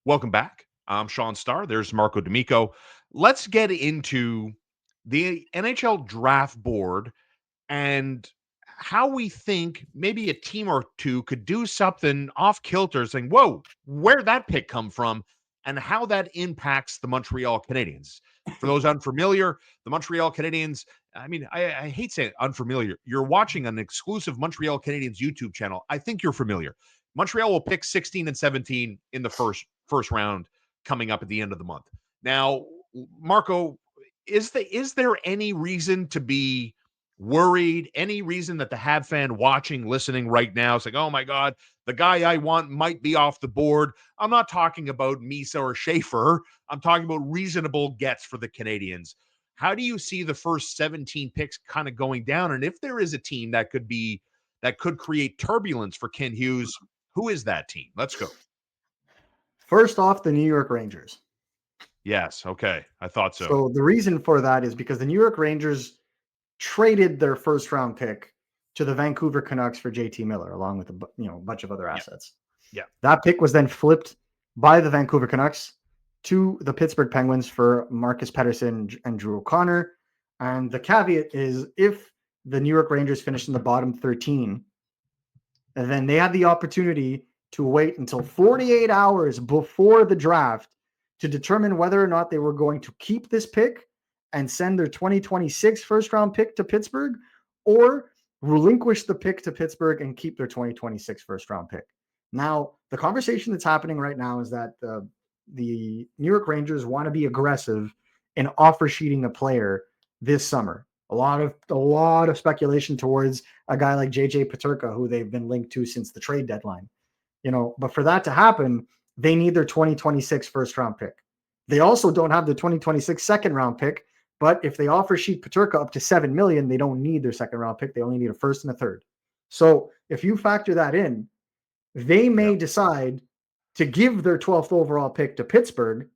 Welcome back. I'm Shaun Starr. There's Marco D'Amico. Let's get into the NHL draft board and how we think maybe a team or two could do something off kilter, saying, whoa, where'd that pick come from? And how that impacts the Montreal Canadiens. For those unfamiliar, the Montreal Canadiens, I hate saying unfamiliar. You're watching an exclusive Montreal Canadiens YouTube channel. I think you're familiar. Montreal will pick 16 and 17 in the first round coming up at the end of the month. Now, Marco, is there any reason to be worried? Any reason that the Hab fan watching, listening right now is like, oh my God, the guy I want might be off the board? I'm not talking about Misa or Schaefer. I'm talking about reasonable gets for the Canadians. How do you see the first 17 picks kind of going down? And if there is a team that could create turbulence for Ken Hughes, who is that team? Let's go. First off, the New York Rangers. Yes. Okay. I thought so. So the reason for that is because the New York Rangers traded their first round pick to the Vancouver Canucks for JT Miller, along with a bunch of other assets. Yeah. That pick was then flipped by the Vancouver Canucks to the Pittsburgh Penguins for Marcus Pettersson and Drew O'Connor. And the caveat is if the New York Rangers finished in the bottom 13, and then they had the opportunity to wait until 48 hours before the draft to determine whether or not they were going to keep this pick and send their 2026 first-round pick to Pittsburgh, or relinquish the pick to Pittsburgh and keep their 2026 first-round pick. Now, the conversation that's happening right now is that the New York Rangers want to be aggressive in offer sheeting a player this summer. A lot of speculation towards a guy like JJ Peterka, who they've been linked to since the trade deadline. But for that to happen, they need their 2026 first-round pick. They also don't have the 2026 second-round pick, but if they offer sheet Peterka up to $7 million, they don't need their second-round pick. They only need a first and a third. So if you factor that in, they may decide to give their 12th overall pick to Pittsburgh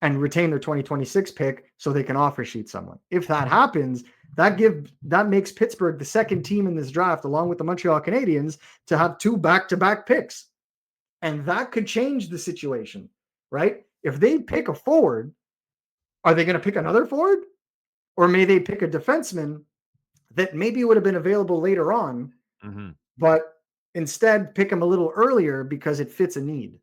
and retain their 2026 pick so they can offer sheet someone. If that happens, that makes Pittsburgh the second team in this draft, along with the Montreal Canadiens, to have two back-to-back picks. And that could change the situation, right? If they pick a forward, are they going to pick another forward? Or may they pick a defenseman that maybe would have been available later on, but instead pick him a little earlier because it fits a need?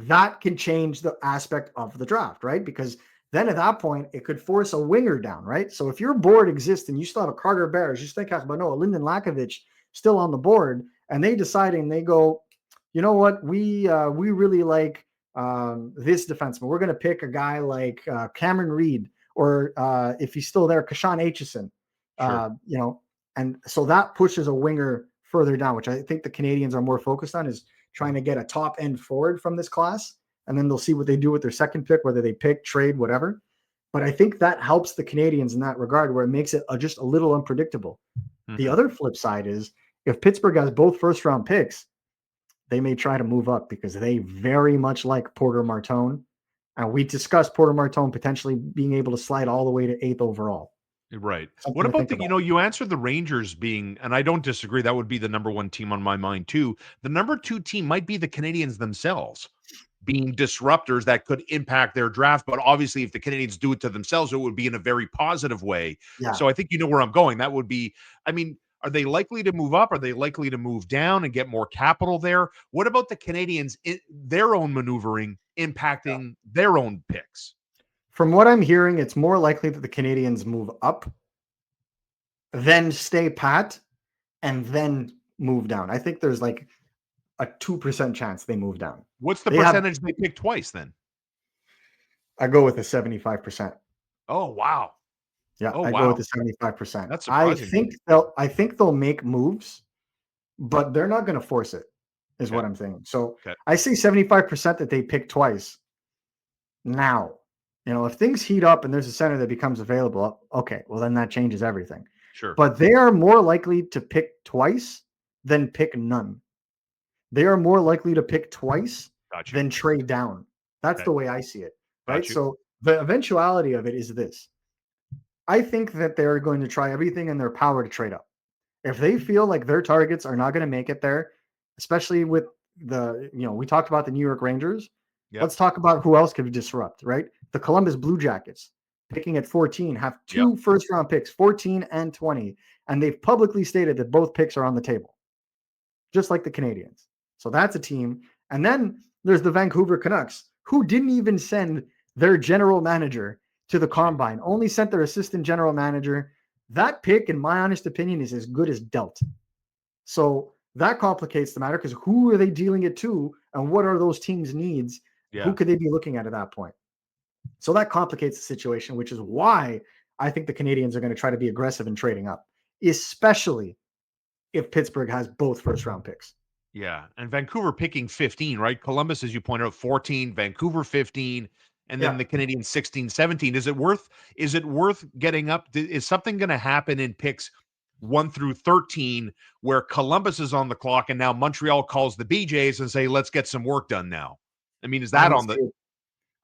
That can change the aspect of the draft, right? Because then at that point, it could force a winger down, right? So if your board exists and you still have a Carter Bears, you still have a Lyndon Lakovich still on the board, and they decide and they go, you know what, we really like this defenseman. We're going to pick a guy like Cameron Reed, or if he's still there, Kashan Aitchison. Sure. And so that pushes a winger further down, which I think the Canadians are more focused on, is trying to get a top end forward from this class. And then they'll see what they do with their second pick, whether they pick, trade, whatever. But I think that helps the Canadians in that regard, where it makes it just a little unpredictable. The other flip side is if Pittsburgh has both first round picks, they may try to move up because they very much like Porter Martone. And we discussed Porter Martone potentially being able to slide all the way to 8th overall. Right. Something What about about. you answered the Rangers being, and I don't disagree, that would be the number one team on my mind too. The number two team might be the Canadians themselves, being disruptors that could impact their draft. But obviously, if the Canadians do it to themselves, it would be in a very positive way. Yeah. So I think you know where I'm going. That would be, are they likely to move up? Are they likely to move down and get more capital there? What about the Canadians, their own maneuvering impacting their own picks? From what I'm hearing, it's more likely that the Canadians move up, then stay pat, and then move down. I think there's like a 2% chance they move down. What's the percentage they pick twice then? I go with a 75%. Oh, wow. Yeah, I go with the 75%. That's surprising. I think they'll make moves, but they're not going to force it, is what I'm saying. So I say 75% that they pick twice. Now, if things heat up and there's a center that becomes available, okay, well then that changes everything. Sure. But they are more likely to pick twice than pick none. They are more likely to pick twice than trade down. That's the way I see it, right? So the eventuality of it is this. I think that they're going to try everything in their power to trade up. If they feel like their targets are not going to make it there, especially with we talked about the New York Rangers. Yep. Let's talk about who else could disrupt, right? The Columbus Blue Jackets, picking at 14, have two first-round picks, 14 and 20, and they've publicly stated that both picks are on the table, just like the Canadiens. So that's a team. And then there's the Vancouver Canucks, who didn't even send their general manager to the combine, only sent their assistant general manager. That pick, in my honest opinion, is as good as dealt. So that complicates the matter, because who are they dealing it to, and what are those teams' needs? Yeah. Who could they be looking at that point? So that complicates the situation, which is why I think the Canadiens are going to try to be aggressive in trading up, especially if Pittsburgh has both first-round picks. Yeah, and Vancouver picking 15, right? Columbus, as you pointed out, 14, Vancouver 15, and then the Canadiens 16, 17. Is it worth getting up? Is something going to happen in picks 1 through 13 where Columbus is on the clock and now Montreal calls the BJs and say, let's get some work done now? I mean, is that on the...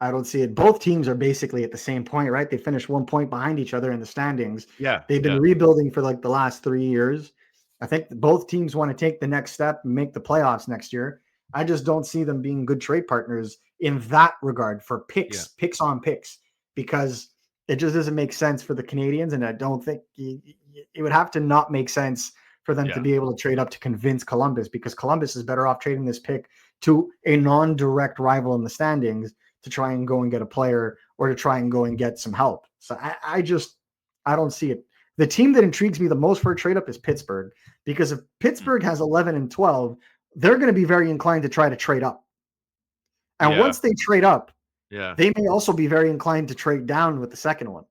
I don't see it. Both teams are basically at the same point, right? They finished 1 point behind each other in the standings. Yeah. They've been rebuilding for like the last 3 years. I think both teams want to take the next step and make the playoffs next year. I just don't see them being good trade partners in that regard for picks on picks, because it just doesn't make sense for the Canadiens. And I don't think it would have to not make sense for them to be able to trade up to convince Columbus, because Columbus is better off trading this pick to a non-direct rival in the standings to try and go and get a player, or to try and go and get some help. So I don't see it. The team that intrigues me the most for a trade up is Pittsburgh, because if Pittsburgh has 11 and 12, they're going to be very inclined to try to trade up. And once they trade up, they may also be very inclined to trade down with the second one.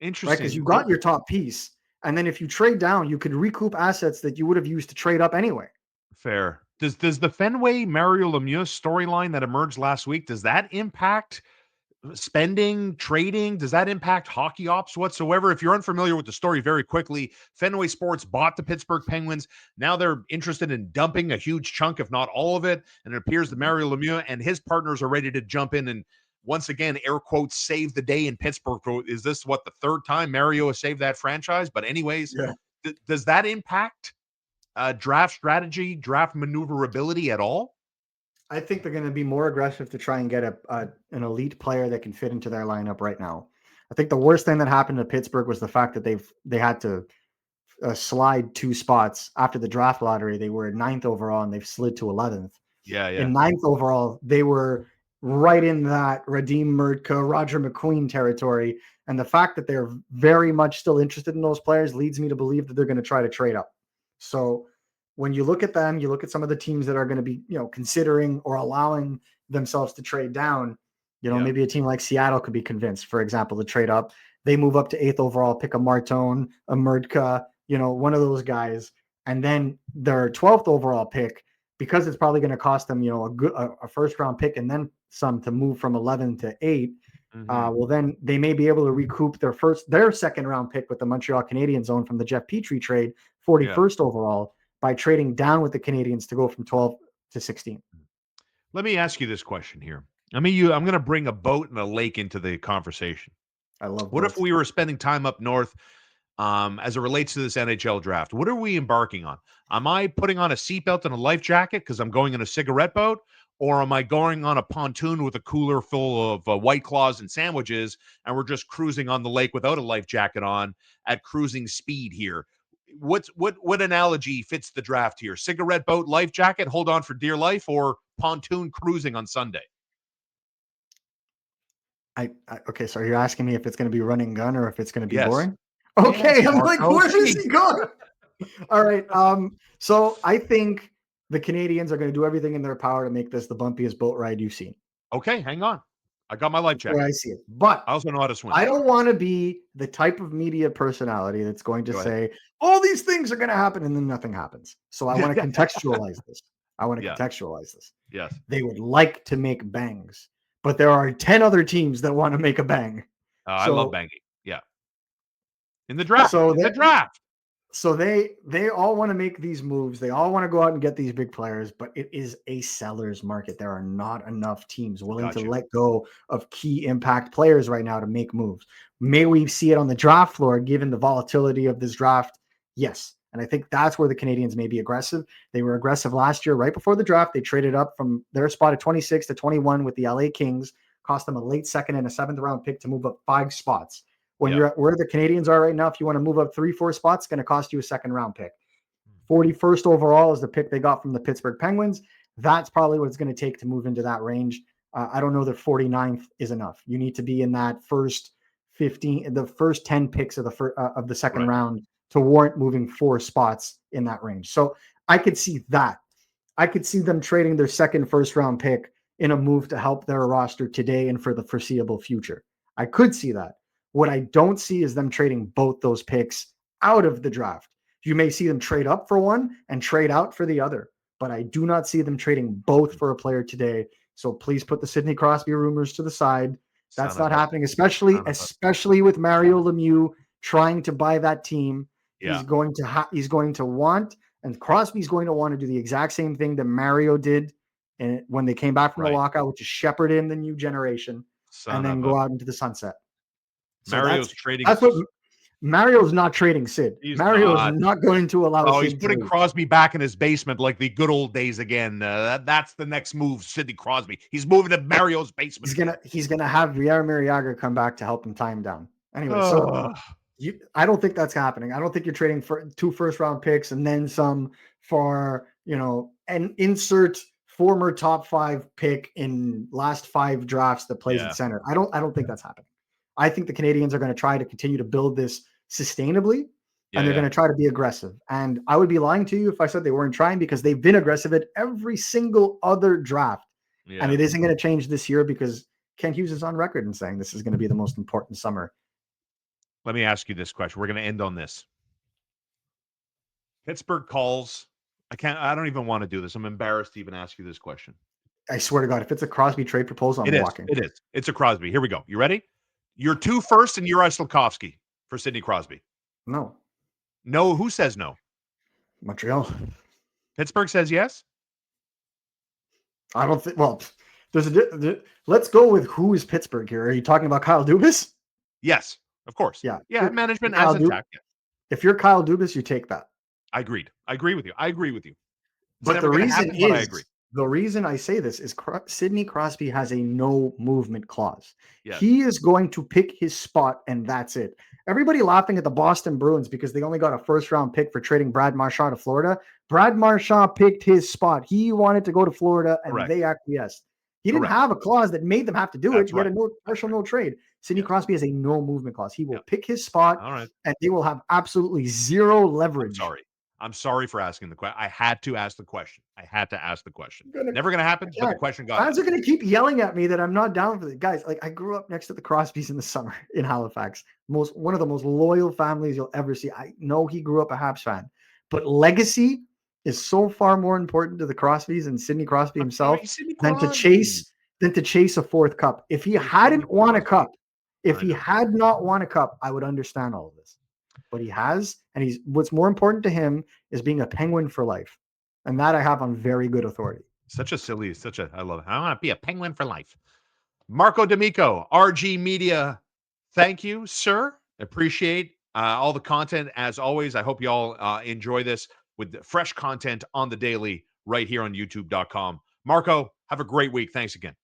Interesting. Right? Because you got your top piece. And then if you trade down, you could recoup assets that you would have used to trade up anyway. Fair. Does the Fenway Mario Lemieux storyline that emerged last week, does that impact spending, trading? Does that impact hockey ops whatsoever? If you're unfamiliar with the story, very quickly, Fenway Sports bought the Pittsburgh Penguins. Now they're interested in dumping a huge chunk, if not all of it. And it appears that Mario Lemieux and his partners are ready to jump in and once again, air quotes, save the day in Pittsburgh. Is this the third time Mario has saved that franchise? But anyways, does that impact draft strategy, draft maneuverability at all? I think they're going to be more aggressive to try and get an elite player that can fit into their lineup right now. I think the worst thing that happened to Pittsburgh was the fact that they had to slide 2 spots after the draft lottery. They were 9th overall and they've slid to 11th. In 9th overall, they were right in that Radim Murtka, Roger McQueen territory. And the fact that they're very much still interested in those players leads me to believe that they're going to try to trade up. So when you look at them, you look at some of the teams that are going to be, considering or allowing themselves to trade down. Maybe a team like Seattle could be convinced, for example, to trade up. They move up to 8th overall, pick a Martone, a Murtka, one of those guys. And then their 12th overall pick, because it's probably going to cost them, a first round pick and then some to move from 11 to 8. Well, then they may be able to recoup their second round pick with the Montreal Canadiens own from the Jeff Petrie trade, 41st overall, by trading down with the Canadiens to go from 12 to 16. Let me ask you this question here. I'm going to bring a boat and a lake into the conversation. I love What boats. if we were spending time up north as it relates to this NHL draft? What are we embarking on? Am I putting on a seatbelt and a life jacket because I'm going in a cigarette boat? Or am I going on a pontoon with a cooler full of White Claws and sandwiches, and we're just cruising on the lake without a life jacket on at cruising speed here? What analogy fits the draft here? Cigarette boat, life jacket, hold on for dear life, or pontoon cruising on Sunday? Okay, so you're asking me if it's going to be running gun or if it's going to be boring? Yes. Okay, I'm like, where is he going? All right. So I think the Canadiens are going to do everything in their power to make this the bumpiest boat ride you've seen. Okay, hang on. I got my life jacket. I see it. But I also know how to swim. I don't want to be the type of media personality that's going to say all these things are going to happen and then nothing happens. So I want to contextualize this. Yes. They would like to make bangs, but there are 10 other teams that want to make a bang. I love banging. Yeah. In the draft. So they all want to make these moves. They all want to go out and get these big players, but it is a seller's market. There are not enough teams willing to let go of key impact players right now to make moves. May we see it on the draft floor, given the volatility of this draft? Yes. And I think that's where the Canadiens may be aggressive. They were aggressive last year, right before the draft. They traded up from their spot at 26 to 21 with the LA Kings, cost them a late second and a 7th-round pick to move up 5 spots. When you're at where the Canadiens are right now, if you want to move up 3-4 spots, it's going to cost you a 2nd-round pick. 41st overall is the pick they got from the Pittsburgh Penguins. That's probably what it's going to take to move into that range. I don't know that 49th is enough. You need to be in that first 15, the first 10 picks of the second round to warrant moving 4 spots in that range. So I could see that. I could see them trading their second first-round pick in a move to help their roster today and for the foreseeable future. I could see that. What I don't see is them trading both those picks out of the draft. You may see them trade up for one and trade out for the other, but I do not see them trading both for a player today. So please put the Sidney Crosby rumors to the side. That's not happening, especially with Mario Lemieux trying to buy that team. He's going to want, and Crosby's going to want to do the exact same thing that Mario did when they came back from the lockout, which is shepherd in the new generation and then go out into the sunset. So Mario's trading. That's what Mario's not trading Sid. Mario is not going to allow. Oh, he's putting Crosby back in his basement like the good old days again. That's the next move, Sidney Crosby. He's moving to Mario's basement. He's gonna have Jaromir Jagr come back to help him tie him down. Anyway, so I don't think that's happening. I don't think you're trading for 2 first-round picks and then some for an insert former top 5 pick in last 5 drafts that plays at center. I don't think that's happening. I think the Canadiens are going to try to continue to build this sustainably, and they're going to try to be aggressive. And I would be lying to you if I said they weren't trying, because they've been aggressive at every single other draft. And it isn't going to change this year because Ken Hughes is on record in saying this is going to be the most important summer. Let me ask you this question. We're going to end on this. Pittsburgh calls. I don't even want to do this. I'm embarrassed to even ask you this question. I swear to God, if it's a Crosby trade proposal, I'm walking. It is. It's a Crosby. Here we go. You ready? You're 2 firsts and Juraj Slafkovsky for Sidney Crosby. No. No. Who says no? Montreal. Pittsburgh says yes? I don't think. Well, let's go with who is Pittsburgh here. Are you talking about Kyle Dubas? Yes, of course. Yeah. Management as intact. Yeah. If you're Kyle Dubas, you take that. I agreed. I agree with you. But the reason I say this is Sidney Crosby has a no movement clause. Yes. He is going to pick his spot, and that's it. Everybody laughing at the Boston Bruins because they only got a first-round pick for trading Brad Marchand to Florida. Brad Marchand picked his spot. He wanted to go to Florida, and they acquiesced. He didn't have a clause that made them have to do it. He had a partial no trade. Sidney Crosby has a no movement clause. He will pick his spot, and they will have absolutely zero leverage. I'm sorry for asking the question. I had to ask the question. Never going to happen, but the question got. Fans are going to keep yelling at me that I'm not down for it. Guys, like, I grew up next to the Crosbys in the summer in Halifax. One of the most loyal families you'll ever see. I know he grew up a Habs fan, but legacy is so far more important to the Crosbys and Sidney Crosby himself than to chase a 4th cup. If he hadn't won a cup, if he had not won a cup, I would understand all of this. But he has, and what's more important to him is being a Penguin for life. And that I have on very good authority. I love it. I want to be a Penguin for life. Marco D'Amico, RG Media. Thank you, sir. Appreciate all the content as always. I hope you all enjoy this with fresh content on the daily right here on youtube.com. Marco, have a great week. Thanks again.